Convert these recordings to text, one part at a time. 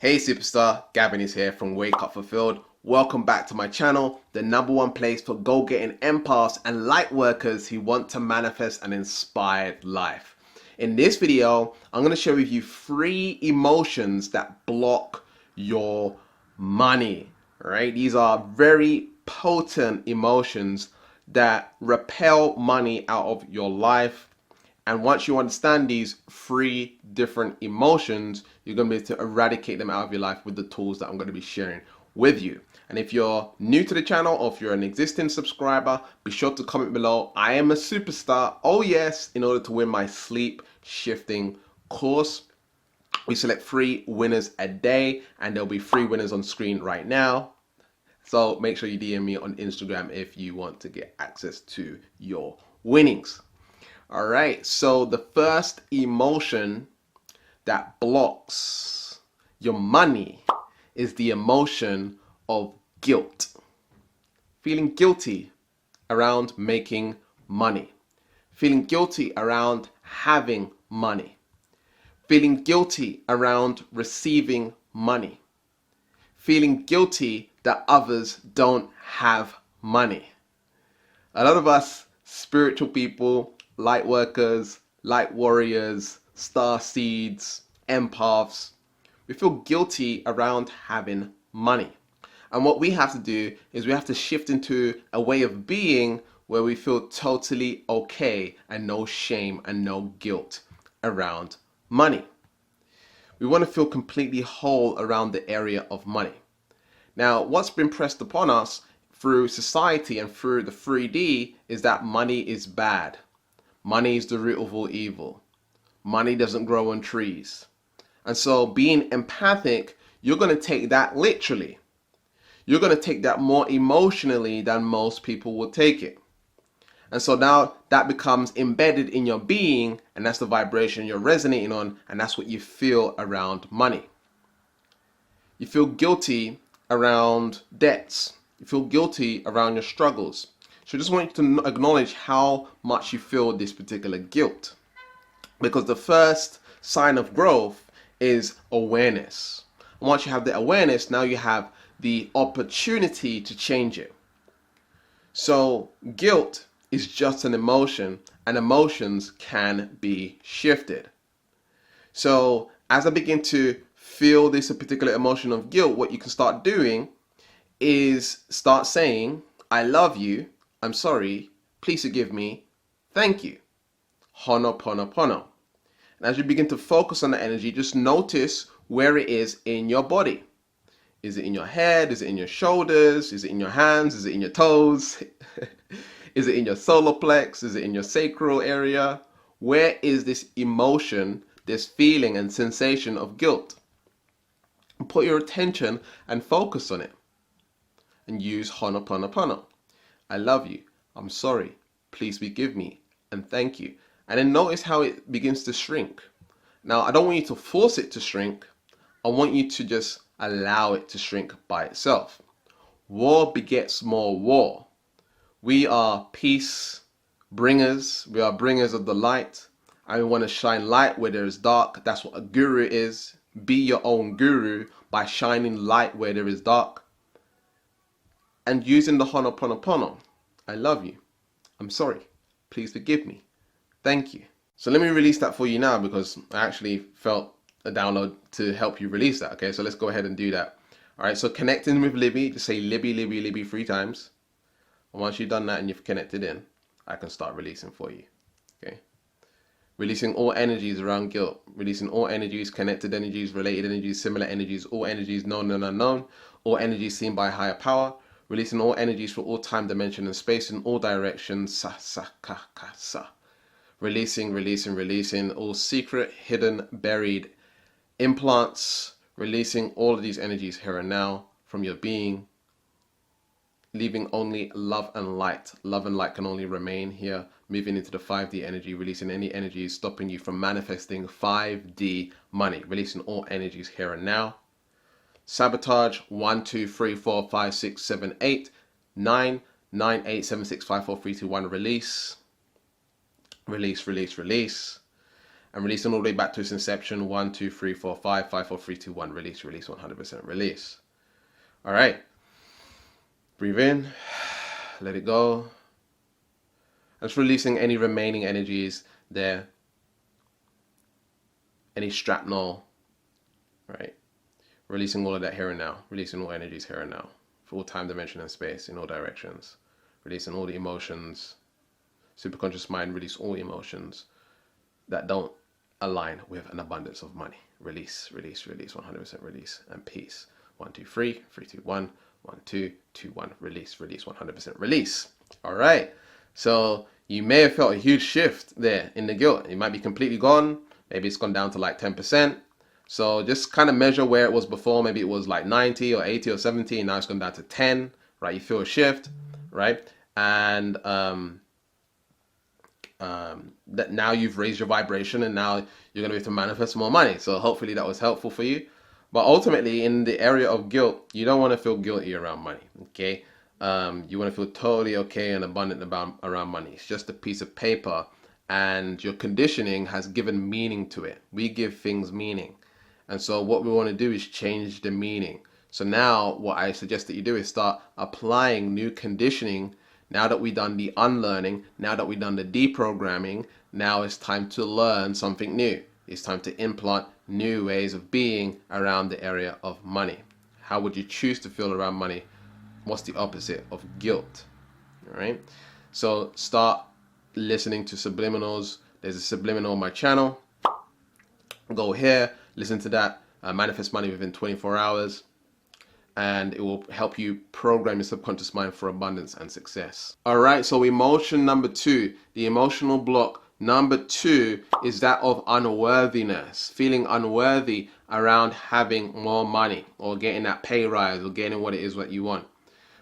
Hey superstar, Gavin is here from Wake Up Fulfilled. Welcome back to my channel, the #1 place for goal-getting empaths and light workers who want to manifest an inspired life. In this video, I'm going to share with you 3 emotions that block your money. Right? These are very potent emotions that repel money out of your life. And once you understand these 3 different emotions, you're going to be able to eradicate them out of your life with the tools that I'm going to be sharing with you. And if you're new to the channel or if you're an existing subscriber, be sure to comment below. I am a superstar. Oh yes, in order to win my sleep shifting course. We select 3 winners a day and there'll be 3 winners on screen right now. So make sure you DM me on Instagram if you want to get access to your winnings. All right, so the first emotion that blocks your money is the emotion of guilt. Feeling guilty around making money. Feeling guilty around having money. Feeling guilty around receiving money. Feeling guilty that others don't have money. A lot of us spiritual people, light workers, light warriors, star seeds, empaths, we feel guilty around having money. And what we have to do is we have to shift into a way of being where we feel totally okay and no shame and no guilt around money. We want to feel completely whole around the area of money. Now, what's been pressed upon us through society and through the 3D is that money is bad. Money is the root of all evil. Money doesn't grow on trees. And so being empathic, you're going to take that literally. You're going to take that more emotionally than most people will take it. And so now that becomes embedded in your being, and that's the vibration you're resonating on, and that's what you feel around money. You feel guilty around debts. You feel guilty around your struggles. So I just want you to acknowledge how much you feel this particular guilt. Because the first sign of growth is awareness. And once you have the awareness, now you have the opportunity to change it. So guilt is just an emotion, and emotions can be shifted. So as I begin to feel this particular emotion of guilt, what you can start doing is start saying, I love you. I'm sorry, please forgive me, thank you. Honoponopono. And as you begin to focus on the energy, just notice where it is in your body. Is it in your head? Is it in your shoulders? Is it in your hands? Is it in your toes? Is it in your solar plex? Is it in your sacral area? Where is this emotion, this feeling and sensation of guilt? Put your attention and focus on it. And use Honoponopono. I love you, I'm sorry, please forgive me, and thank you. And then notice how it begins to shrink. Now, I don't want you to force it to shrink. I want you to just allow it to shrink by itself. War begets more war. We are peace bringers. We are bringers of the light. And we want to shine light where there is dark. That's what a guru is. Be your own guru by shining light where there is dark. And using the Honoponopono. I love you. I'm sorry. Please forgive me. Thank you. So let me release that for you now because I actually felt a download to help you release that. Okay, so let's go ahead and do that. All right, so connecting with Libby, just say Libby, Libby, Libby 3 times. And once you've done that and you've connected in, I can start releasing for you. Okay. Releasing all energies around guilt. Releasing all energies, connected energies, related energies, similar energies, all energies known and unknown. All energies seen by a higher power. Releasing all energies for all time, dimension, and space in all directions. Sa, sa, ka, ka, sa. Releasing, releasing, releasing all secret, hidden, buried implants. Releasing all of these energies here and now from your being. Leaving only love and light. Love and light can only remain here. Moving into the 5D energy. Releasing any energies stopping you from manifesting 5D money. Releasing all energies here and now. Sabotage 1 2 3 4 5 6 7 8 9 9 8 7 6 5 4 3 2 1. Release, release, release, release. and releasing all the way back to its inception. 1, 2, 3, 4, 5, 5, 4, 3, 2, 1. Release, release, 100% release. All right. Breathe in, let it go. Just releasing any remaining energies there, any shrapnel, right? Releasing all of that here and now, releasing all energies here and now, for all time, dimension, and space in all directions. Releasing all the emotions. Superconscious mind, release all emotions that don't align with an abundance of money. Release, release, release, 100% release, and peace. 1, 2, 3, 3, 2, 1, 1, 2, 2, 1, release, release, 100% release. All right. So you may have felt a huge shift there in the guilt. It might be completely gone. Maybe it's gone down to like 10%. So just kind of measure where it was before. Maybe it was like 90 or 80 or 70. And now it's gone down to 10, right? You feel a shift, right? And that now you've raised your vibration, and now you're going to be able to manifest more money. So hopefully that was helpful for you. But ultimately, in the area of guilt, you don't want to feel guilty around money, okay? You want to feel totally okay and abundant around money. It's just a piece of paper, and your conditioning has given meaning to it. We give things meaning. And so what we want to do is change the meaning. So now what I suggest that you do is start applying new conditioning. Now that we've done the unlearning, now that we've done the deprogramming, now it's time to learn something new. It's time to implant new ways of being around the area of money. How would you choose to feel around money? What's the opposite of guilt? All right. So start listening to subliminals. There's a subliminal on my channel. Go here, listen to that. Manifest money within 24 hours. And it will help you program your subconscious mind for abundance and success. All right. So emotion number 2, the emotional block number 2 is that of unworthiness, feeling unworthy around having more money or getting that pay rise or getting what it is what you want.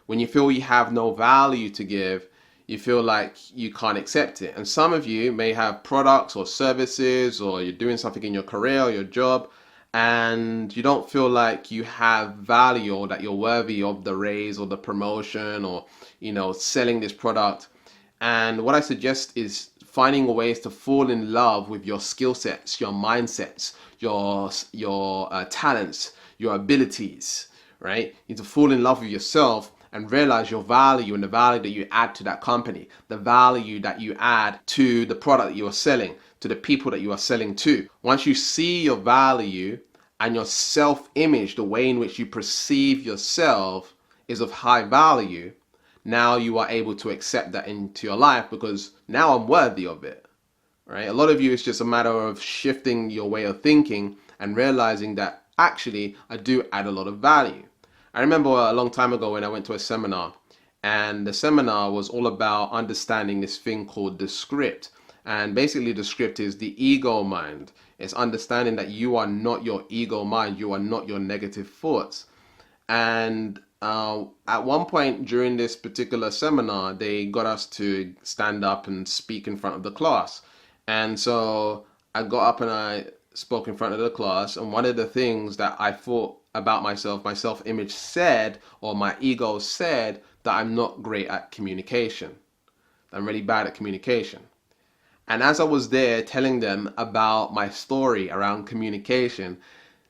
When you feel you have no value to give, you feel like you can't accept it. And some of you may have products or services, or you're doing something in your career or your job, and you don't feel like you have value or that you're worthy of the raise or the promotion or, selling this product. And what I suggest is finding ways to fall in love with your skill sets, your mindsets, your talents, your abilities, right? You need to fall in love with yourself and realize your value and the value that you add to that company, the value that you add to the product that you are selling, to the people that you are selling to. Once you see your value and your self-image, the way in which you perceive yourself is of high value, now you are able to accept that into your life because now I'm worthy of it, right? A lot of you, it's just a matter of shifting your way of thinking and realizing that actually I do add a lot of value. I remember a long time ago when I went to a seminar, and the seminar was all about understanding this thing called the script. And basically the script is the ego mind. It's understanding that you are not your ego mind. You are not your negative thoughts. And at one point during this particular seminar, they got us to stand up and speak in front of the class. And so I got up and I spoke in front of the class. And one of the things that I thought about myself, my self-image said, or my ego said, that I'm not great at communication. I'm really bad at communication. And as I was there telling them about my story around communication,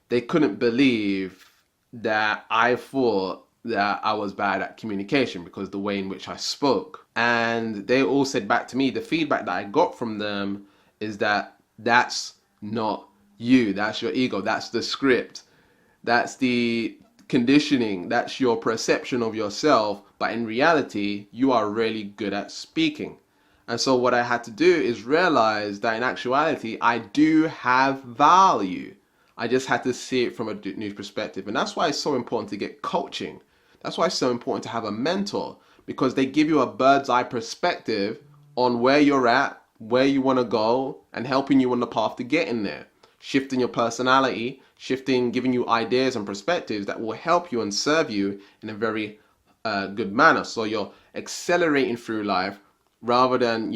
they couldn't believe that I thought that I was bad at communication because the way in which I spoke. And they all said back to me, the feedback that I got from them is that that's not you, that's your ego, that's the script, that's the conditioning, that's your perception of yourself, but in reality, you are really good at speaking. And so what I had to do is realize that in actuality, I do have value. I just had to see it from a new perspective. And that's why it's so important to get coaching. That's why it's so important to have a mentor, because they give you a bird's eye perspective on where you're at, where you want to go, and helping you on the path to getting there. Shifting your personality, giving you ideas and perspectives that will help you and serve you in a very good manner. So you're accelerating through life rather than,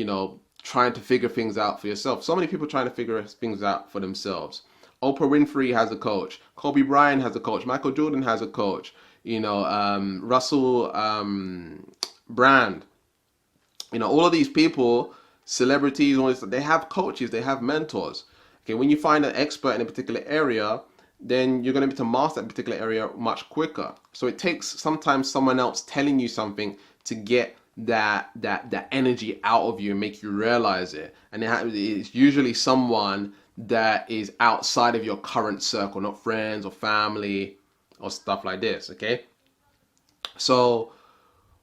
trying to figure things out for yourself. So many people trying to figure things out for themselves. Oprah Winfrey has a coach. Kobe Bryant has a coach. Michael Jordan has a coach. Russell Brand. All of these people, celebrities, all this, they have coaches, they have mentors. Okay, when you find an expert in a particular area, then you're going to be able to master that particular area much quicker. So it takes sometimes someone else telling you something to get that energy out of you and make you realize it. And it's usually someone that is outside of your current circle, not friends or family or stuff like this. Okay, so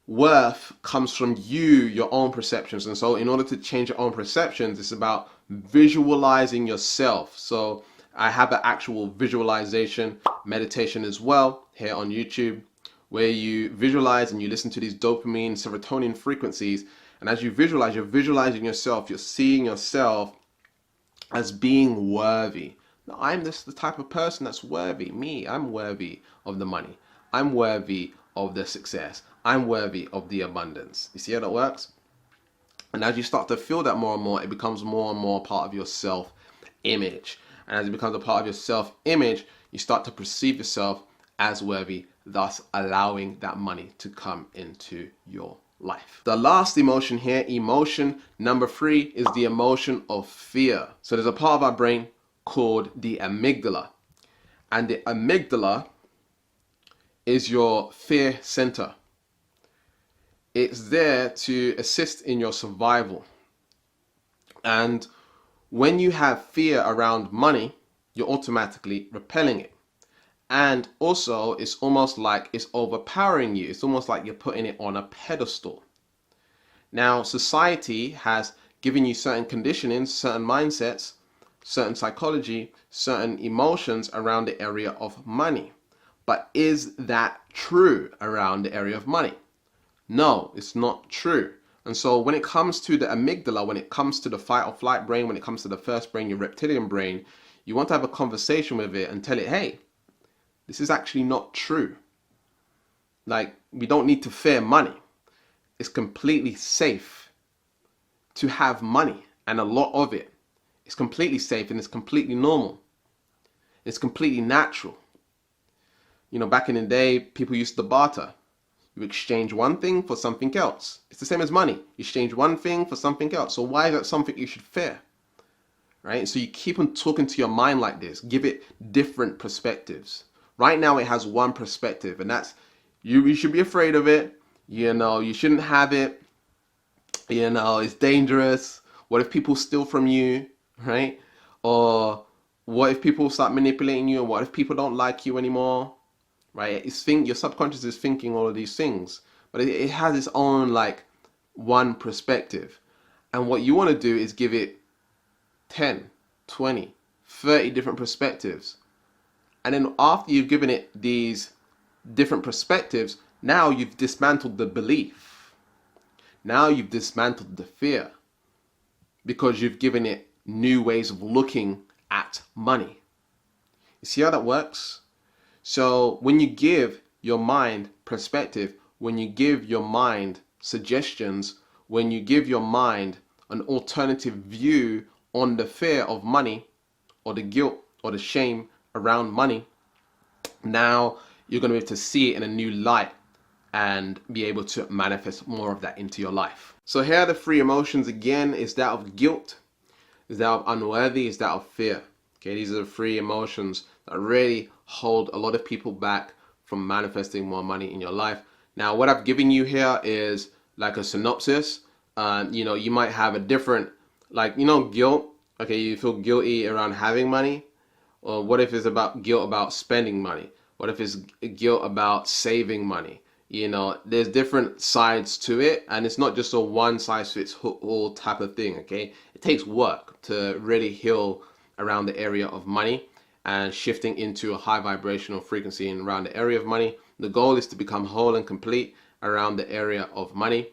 worth comes from your own perceptions. And so in order to change your own perceptions, it's about visualizing yourself. So I have an actual visualization meditation as well here on YouTube, where you visualize and you listen to these dopamine, serotonin frequencies. And as you visualize, you're visualizing yourself, you're seeing yourself as being worthy. Now, I'm the type of person that's worthy. I'm worthy of the money. I'm worthy of the success. I'm worthy of the abundance. You see how that works? And as you start to feel that more and more, it becomes more and more part of your self-image. And as it becomes a part of your self-image, you start to perceive yourself as worthy, thus allowing that money to come into your life. The last emotion here, emotion number 3, is the emotion of fear. So there's a part of our brain called the amygdala. And the amygdala is your fear center. It's there to assist in your survival. And when you have fear around money, you're automatically repelling it. And also, it's almost like it's overpowering you. It's almost like you're putting it on a pedestal. Now, society has given you certain conditionings, certain mindsets, certain psychology, certain emotions around the area of money. But is that true around the area of money? No, it's not true. And so when it comes to the amygdala, when it comes to the fight or flight brain, when it comes to the first brain, your reptilian brain, you want to have a conversation with it and tell it, hey, this is actually not true. Like, we don't need to fear money. It's completely safe to have money, and a lot of it. It's completely safe and it's completely normal. It's completely natural. You know, back in the day, people used to barter. You exchange one thing for something else. It's the same as money. You exchange one thing for something else. So why is that something you should fear? Right? So you keep on talking to your mind like this. Give it different perspectives. Right now it has one perspective, and that's you should be afraid of it. You know, you shouldn't have it. You know, it's dangerous. What if people steal from you, right? Or what if people start manipulating you? Or what if people don't like you anymore? Right? Your subconscious is thinking all of these things, but it has its own like one perspective. And what you want to do is give it 10, 20, 30 different perspectives. And then after you've given it these different perspectives, now you've dismantled the belief. Now you've dismantled the fear, because you've given it new ways of looking at money. You see how that works? So when you give your mind perspective, when you give your mind suggestions, when you give your mind an alternative view on the fear of money or the guilt or the shame around money, now you're going to be able to see it in a new light and be able to manifest more of that into your life. So here are the 3 emotions again. Is that of guilt, is that of unworthy, is that of fear. Okay, these are the 3 emotions that really hold a lot of people back from manifesting more money in your life. Now, what I've given you here is like a synopsis. You know, you might have a different, like, you know, guilt. Okay, you feel guilty around having money. Or what if it's about guilt about spending money? What if it's guilt about saving money? You know, there's different sides to it, and it's not just a one size fits all type of thing. Okay, it takes work to really heal around the area of money and shifting into a high vibrational frequency and around the area of money. The goal is to become whole and complete around the area of money.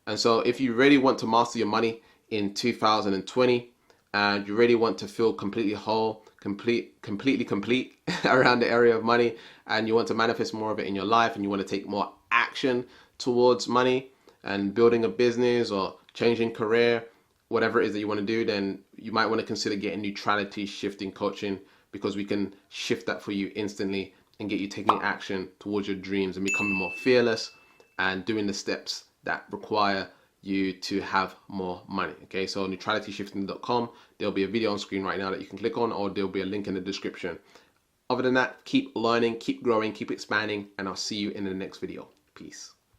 And so if you really want to master your money in 2020, and you really want to feel completely whole, completely complete around the area of money, and you want to manifest more of it in your life, and you want to take more action towards money and building a business or changing career, whatever it is that you want to do, then you might want to consider getting neutrality shifting coaching, because we can shift that for you instantly and get you taking action towards your dreams and becoming more fearless and doing the steps that require you to have more money. Okay, so neutralityshifting.com, there'll be a video on screen right now that you can click on, or there'll be a link in the description. Other than that, keep learning, keep growing, keep expanding, and I'll see you in the next video. Peace.